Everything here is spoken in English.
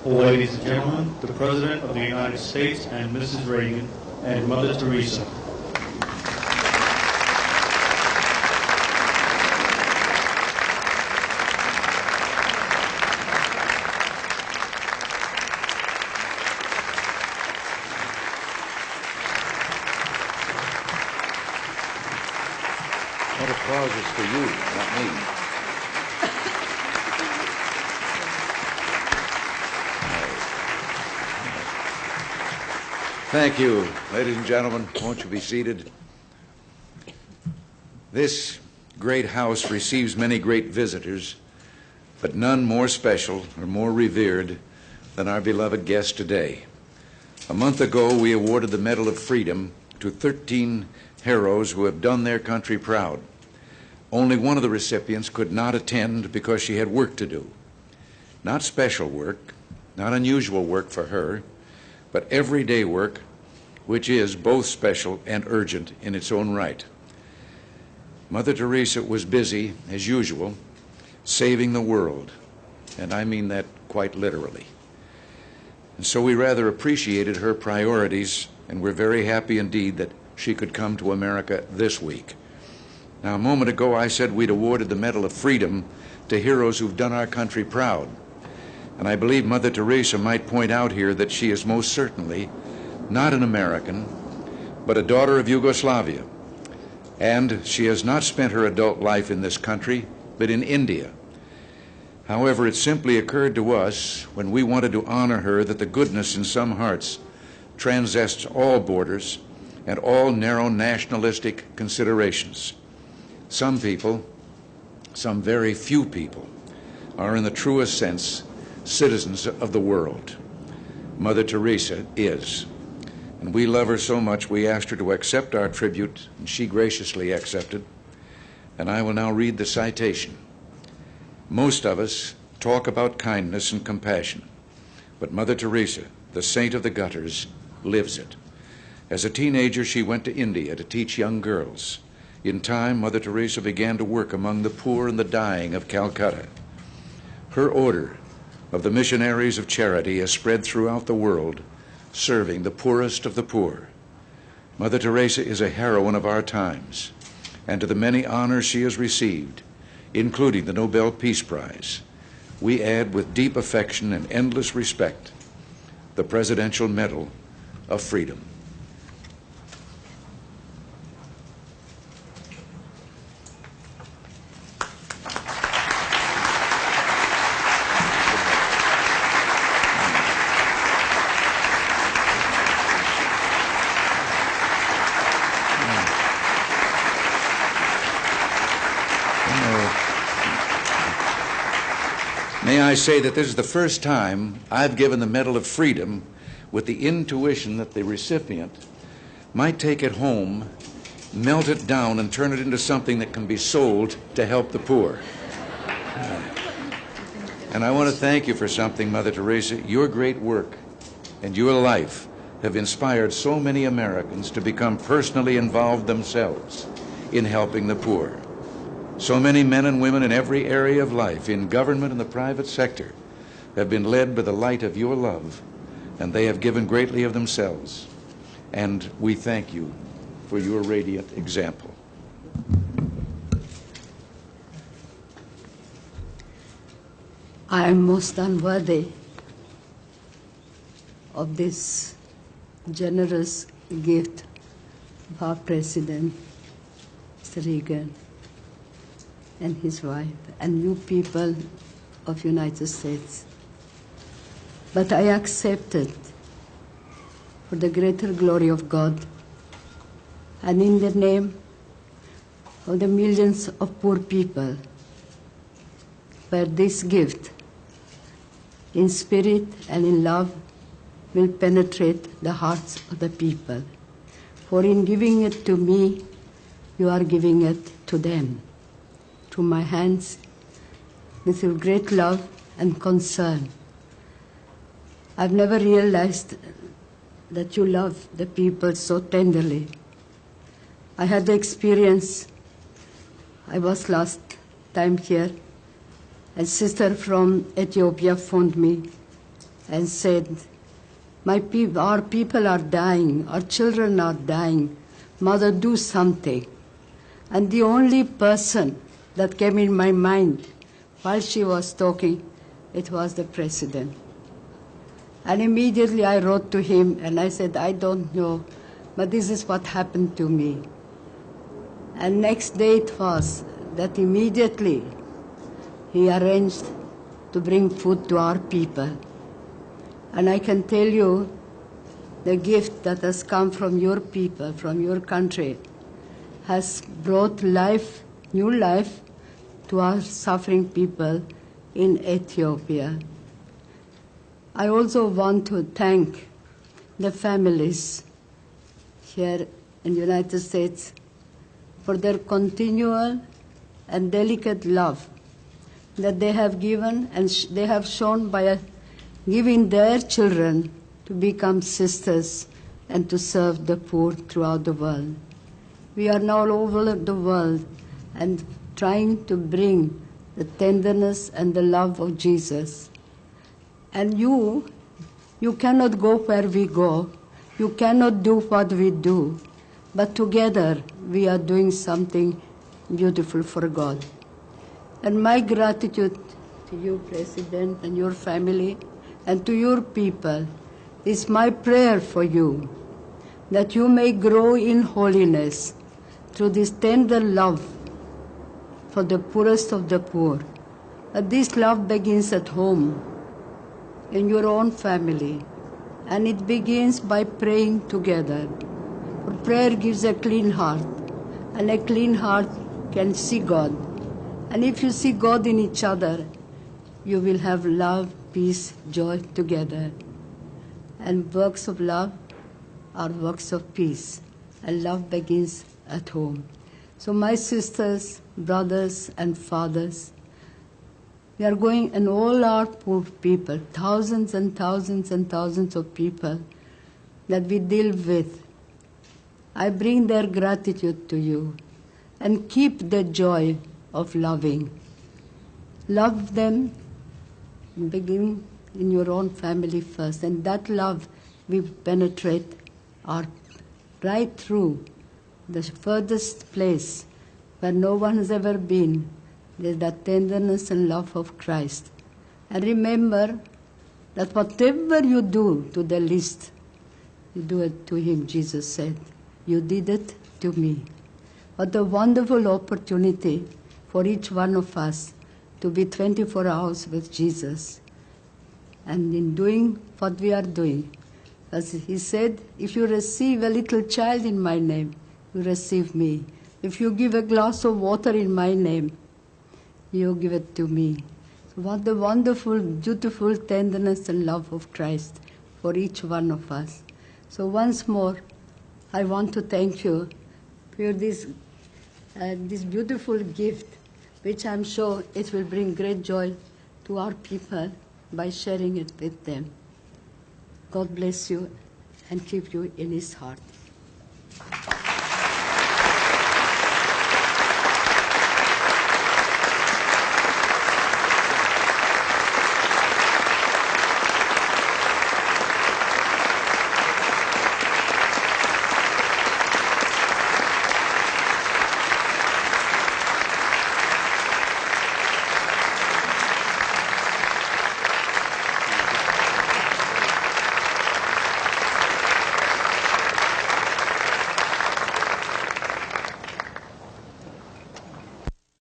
Ladies and gentlemen, the President of the United States and Mrs. Reagan and Mother Teresa. That applause is for you, not me. Thank you. Ladies and gentlemen, won't you be seated? This great house receives many great visitors, but none more special or more revered than our beloved guest today. A month ago, we awarded the Medal of Freedom to 13 heroes who have done their country proud. Only one of the recipients could not attend because she had work to do. Not special work, not unusual work for her, but everyday work, which is both special and urgent in its own right. Mother Teresa was busy, as usual, saving the world, and I mean that quite literally. And so we rather appreciated her priorities, and we're very happy indeed that she could come to America this week. Now, a moment ago, I said we'd awarded the Medal of Freedom to heroes who've done our country proud. And I believe Mother Teresa might point out here that she is most certainly not an American, but a daughter of Yugoslavia. And she has not spent her adult life in this country, but in India. However, it simply occurred to us when we wanted to honor her that the goodness in some hearts transcends all borders and all narrow nationalistic considerations. Some people, some very few people, are in the truest sense citizens of the world. Mother Teresa is. And we love her so much we asked her to accept our tribute, and she graciously accepted. And I will now read the citation. Most of us talk about kindness and compassion, but Mother Teresa, the saint of the gutters, lives it. As a teenager, she went to India to teach young girls. In time, Mother Teresa began to work among the poor and the dying of Calcutta. Her order of the Missionaries of Charity has spread throughout the world, serving the poorest of the poor. Mother Teresa is a heroine of our times, and to the many honors she has received, including the Nobel Peace Prize, we add with deep affection and endless respect the Presidential Medal of Freedom. May I say that this is the first time I've given the Medal of Freedom with the intuition that the recipient might take it home, melt it down, and turn it into something that can be sold to help the poor. And I want to thank you for something, Mother Teresa. Your great work and your life have inspired so many Americans to become personally involved themselves in helping the poor. So many men and women in every area of life, in government and the private sector, have been led by the light of your love, and they have given greatly of themselves. And we thank you for your radiant example. I am most unworthy of this generous gift of our President, Mr. Reagan, and his wife, and you people of United States. But I accept it for the greater glory of God and in the name of the millions of poor people, where this gift, in spirit and in love, will penetrate the hearts of the people. For in giving it to me, you are giving it to them. To my hands, with your great love and concern. I've never realized that you love the people so tenderly. I had the experience, I was last time here, a sister from Ethiopia phoned me and said, our people are dying, our children are dying. Mother, do something. And the only person that came in my mind while she was talking, it was the president. And immediately I wrote to him and I said, I don't know, but this is what happened to me. And next day it was that immediately he arranged to bring food to our people. And I can tell you, the gift that has come from your people, from your country, has brought life, new life, to our suffering people in Ethiopia. I also want to thank the families here in the United States for their continual and delicate love that they have given and they have shown by giving their children to become sisters and to serve the poor throughout the world. We are now all over the world and trying to bring the tenderness and the love of Jesus. And you cannot go where we go. You cannot do what we do. But together we are doing something beautiful for God. And my gratitude to you, President, and your family, and to your people, is my prayer for you, that you may grow in holiness through this tender love for the poorest of the poor. That this love begins at home, in your own family, and it begins by praying together. For prayer gives a clean heart, and a clean heart can see God. And if you see God in each other, you will have love, peace, joy together. And works of love are works of peace, and love begins at home. So my sisters, brothers, and fathers, we are going, and all our poor people, thousands and thousands and thousands of people that we deal with, I bring their gratitude to you, and keep the joy of loving. Love them, begin in your own family first, and that love will penetrate right through the furthest place where no one has ever been. There's that tenderness and love of Christ. And remember that whatever you do to the least, you do it to him, Jesus said. You did it to me. What a wonderful opportunity for each one of us to be 24 hours with Jesus. And in doing what we are doing, as he said, if you receive a little child in my name, you receive me. If you give a glass of water in my name, you give it to me. So what the wonderful, beautiful tenderness and love of Christ for each one of us. So once more, I want to thank you for this beautiful gift, which I'm sure it will bring great joy to our people by sharing it with them. God bless you and keep you in his heart.